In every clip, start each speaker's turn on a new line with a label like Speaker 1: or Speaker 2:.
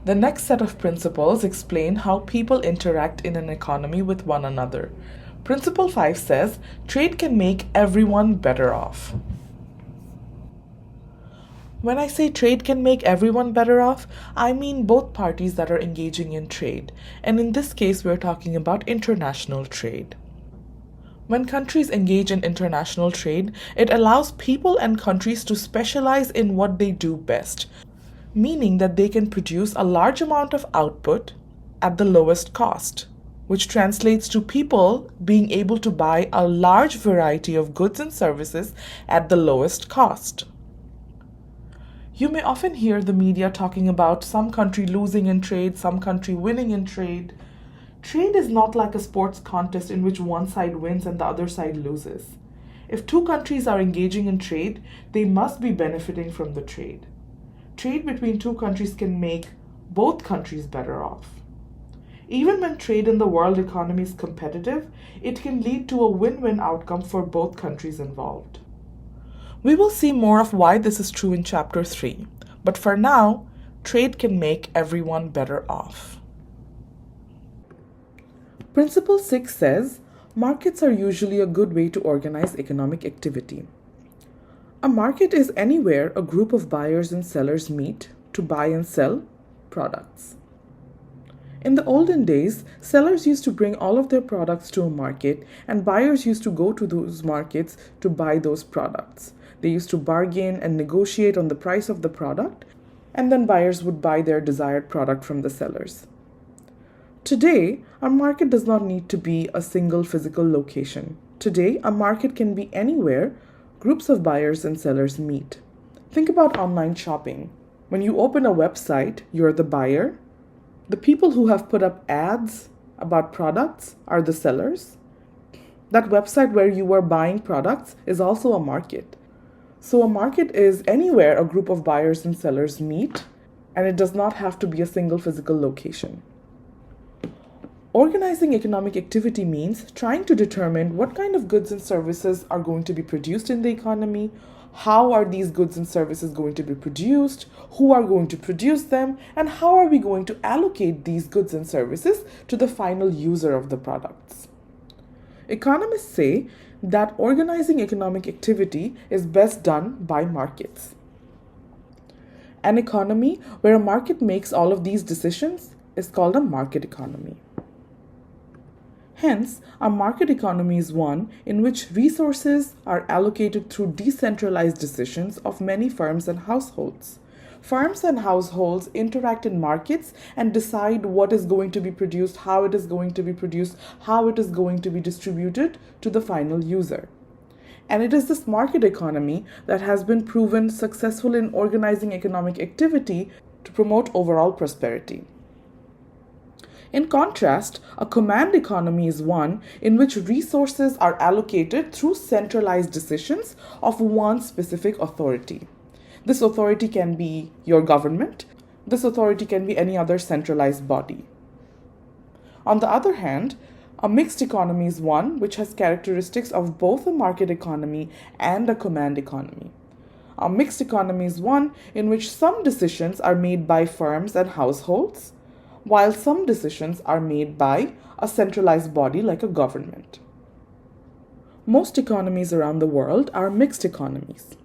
Speaker 1: The next set of principles explain how people interact in an economy with one another. Principle 5 says, trade can make everyone better off. When I say trade can make everyone better off, I mean both parties that are engaging in trade. And in this case, we're talking about international trade. When countries engage in international trade, it allows people and countries to specialize in what they do best, meaning that they can produce a large amount of output at the lowest cost, which translates to people being able to buy a large variety of goods and services at the lowest cost. You may often hear the media talking about some country losing in trade, some country winning in trade. Trade is not like a sports contest in which one side wins and the other side loses. If two countries are engaging in trade, they must be benefiting from the trade. Trade between two countries can make both countries better off. Even when trade in the world economy is competitive, it can lead to a win-win outcome for both countries involved. We will see more of why this is true in Chapter 3, but for now, trade can make everyone better off. Principle 6 says, markets are usually a good way to organize economic activity. A market is anywhere a group of buyers and sellers meet to buy and sell products. In the olden days, sellers used to bring all of their products to a market, and buyers used to go to those markets to buy those products. They used to bargain and negotiate on the price of the product, and then buyers would buy their desired product from the sellers. Today, a market does not need to be a single physical location. Today, a market can be anywhere groups of buyers and sellers meet. Think about online shopping. When you open a website, you're the buyer. The people who have put up ads about products are the sellers. That website where you are buying products is also a market. So a market is anywhere a group of buyers and sellers meet, and it does not have to be a single physical location. Organizing economic activity means trying to determine what kind of goods and services are going to be produced in the economy, how are these goods and services going to be produced, who are going to produce them, and how are we going to allocate these goods and services to the final user of the products. Economists say that organizing economic activity is best done by markets. An economy where a market makes all of these decisions is called a market economy. Hence, a market economy is one in which resources are allocated through decentralized decisions of many firms and households. Firms and households interact in markets and decide what is going to be produced, how it is going to be produced, how it is going to be distributed to the final user. And it is this market economy that has been proven successful in organizing economic activity to promote overall prosperity. In contrast, a command economy is one in which resources are allocated through centralized decisions of one specific authority. This authority can be your government. This authority can be any other centralized body. On the other hand, a mixed economy is one which has characteristics of both a market economy and a command economy. A mixed economy is one in which some decisions are made by firms and households, while some decisions are made by a centralized body like a government. Most economies around the world are mixed economies.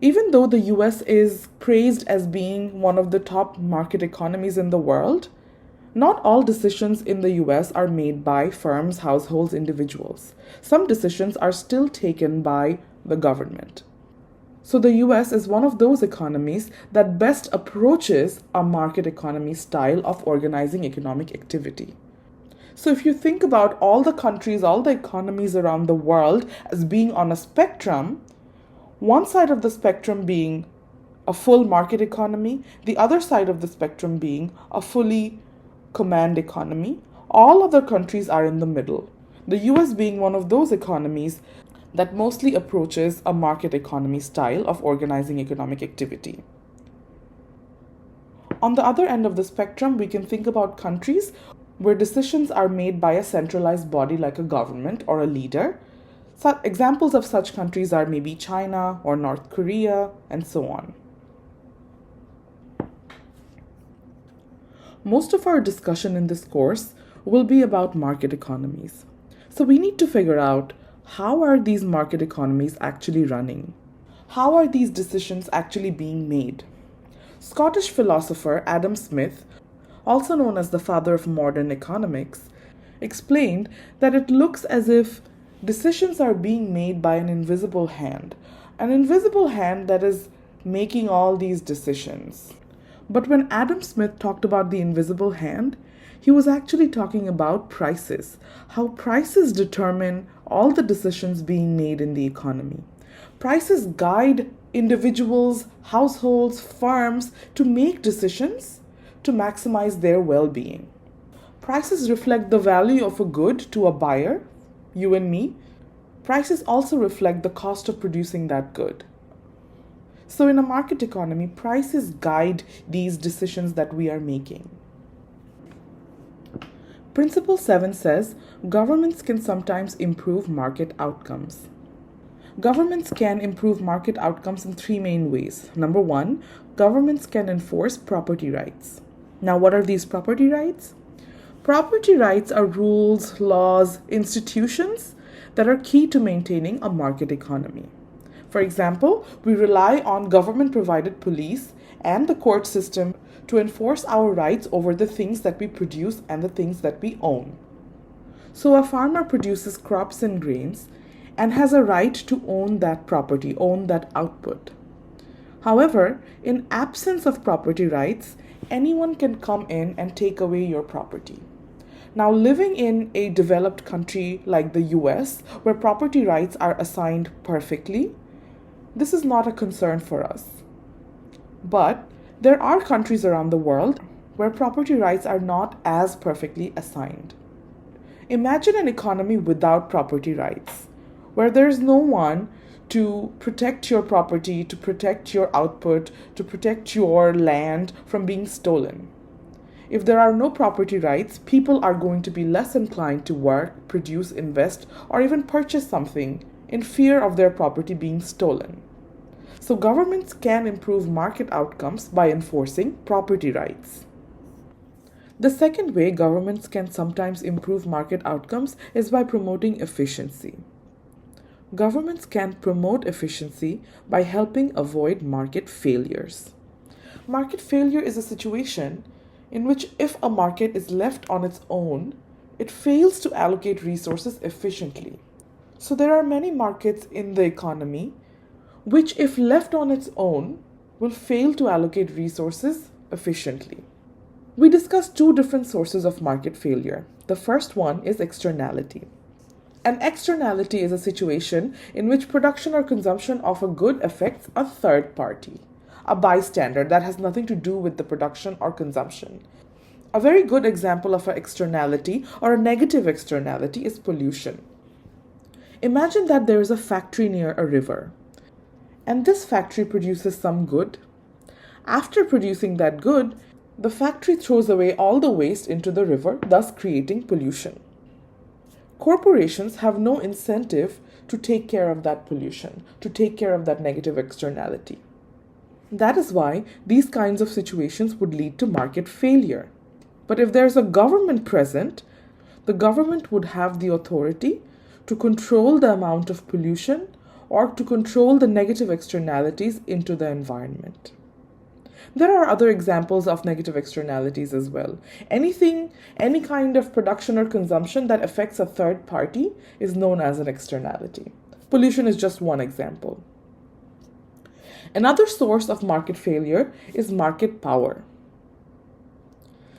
Speaker 1: Even though the US is praised as being one of the top market economies in the world, not all decisions in the US are made by firms, households, individuals. Some decisions are still taken by the government. So the US is one of those economies that best approaches a market economy style of organizing economic activity. So if you think about all the countries, all the economies around the world as being on a spectrum, one side of the spectrum being a full market economy, the other side of the spectrum being a fully command economy, all other countries are in the middle. The US being one of those economies that mostly approaches a market economy style of organizing economic activity. On the other end of the spectrum, we can think about countries where decisions are made by a centralized body like a government or a leader. Examples of such countries are maybe China or North Korea, and so on. Most of our discussion in this course will be about market economies. So we need to figure out, how are these market economies actually running? How are these decisions actually being made? Scottish philosopher Adam Smith, also known as the father of modern economics, explained that it looks as if decisions are being made by an invisible hand that is making all these decisions. But when Adam Smith talked about the invisible hand, he was actually talking about prices, how prices determine all the decisions being made in the economy. Prices guide individuals, households, firms to make decisions to maximize their well being. Prices reflect the value of a good to a buyer, you and me. Prices also reflect the cost of producing that good. So, in a market economy, prices guide these decisions that we are making. Principle 7 says governments can sometimes improve market outcomes. Governments can improve market outcomes in three main ways. Number one, governments can enforce property rights. Now, what are these property rights? Property rights are rules, laws, institutions that are key to maintaining a market economy. For example, we rely on government-provided police and the court system to enforce our rights over the things that we produce and the things that we own. So a farmer produces crops and grains and has a right to own that property, own that output. However, in absence of property rights, anyone can come in and take away your property. Now, living in a developed country like the US, where property rights are assigned perfectly, this is not a concern for us. But there are countries around the world where property rights are not as perfectly assigned. Imagine an economy without property rights, where there's no one to protect your property, to protect your output, to protect your land from being stolen. If there are no property rights, people are going to be less inclined to work, produce, invest, or even purchase something in fear of their property being stolen. So governments can improve market outcomes by enforcing property rights. The second way governments can sometimes improve market outcomes is by promoting efficiency. Governments can promote efficiency by helping avoid market failures. Market failure is a situation in which, if a market is left on its own, it fails to allocate resources efficiently. So there are many markets in the economy which, if left on its own, will fail to allocate resources efficiently. We discussed two different sources of market failure. The first one is externality. An externality is a situation in which production or consumption of a good affects a third party, a bystander that has nothing to do with the production or consumption. A very good example of an externality or a negative externality is pollution. Imagine that there is a factory near a river, and this factory produces some good. After producing that good, the factory throws away all the waste into the river, thus creating pollution. Corporations have no incentive to take care of that pollution, to take care of that negative externality. That is why these kinds of situations would lead to market failure. But if there's a government present, the government would have the authority to control the amount of pollution or to control the negative externalities into the environment. There are other examples of negative externalities as well. Any kind of production or consumption that affects a third party is known as an externality. Pollution is just one example. Another source of market failure is market power.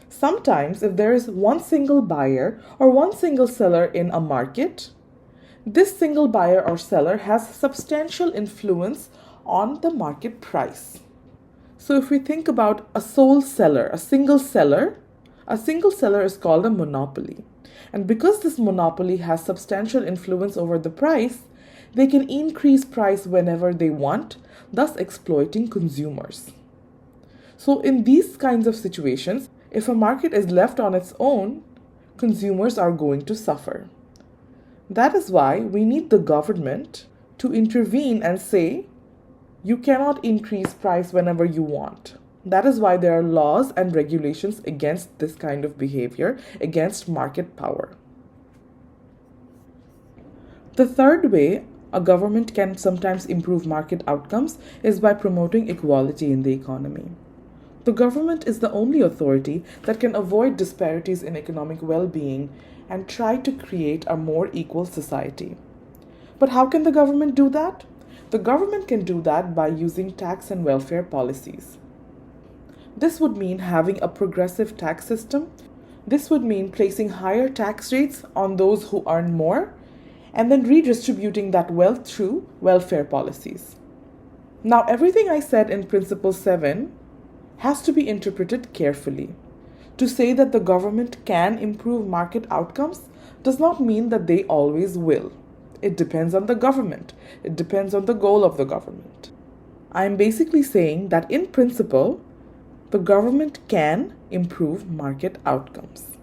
Speaker 1: Sometimes, if there is one single buyer or one single seller in a market, this single buyer or seller has substantial influence on the market price. So if we think about a single seller is called a monopoly. And because this monopoly has substantial influence over the price, they can increase price whenever they want, thus exploiting consumers. So in these kinds of situations, if a market is left on its own, consumers are going to suffer. That is why we need the government to intervene and say, you cannot increase price whenever you want. That is why there are laws and regulations against this kind of behavior, against market power. The third way a government can sometimes improve market outcomes is by promoting equality in the economy. The government is the only authority that can avoid disparities in economic well being and try to create a more equal society. But how can the government do that? The government can do that by using tax and welfare policies. This would mean having a progressive tax system. This would mean placing higher tax rates on those who earn more and then redistributing that wealth through welfare policies. Now, everything I said in Principle 7 has to be interpreted carefully. To say that the government can improve market outcomes does not mean that they always will. It depends on the government. It depends on the goal of the government. I am basically saying that in principle, the government can improve market outcomes.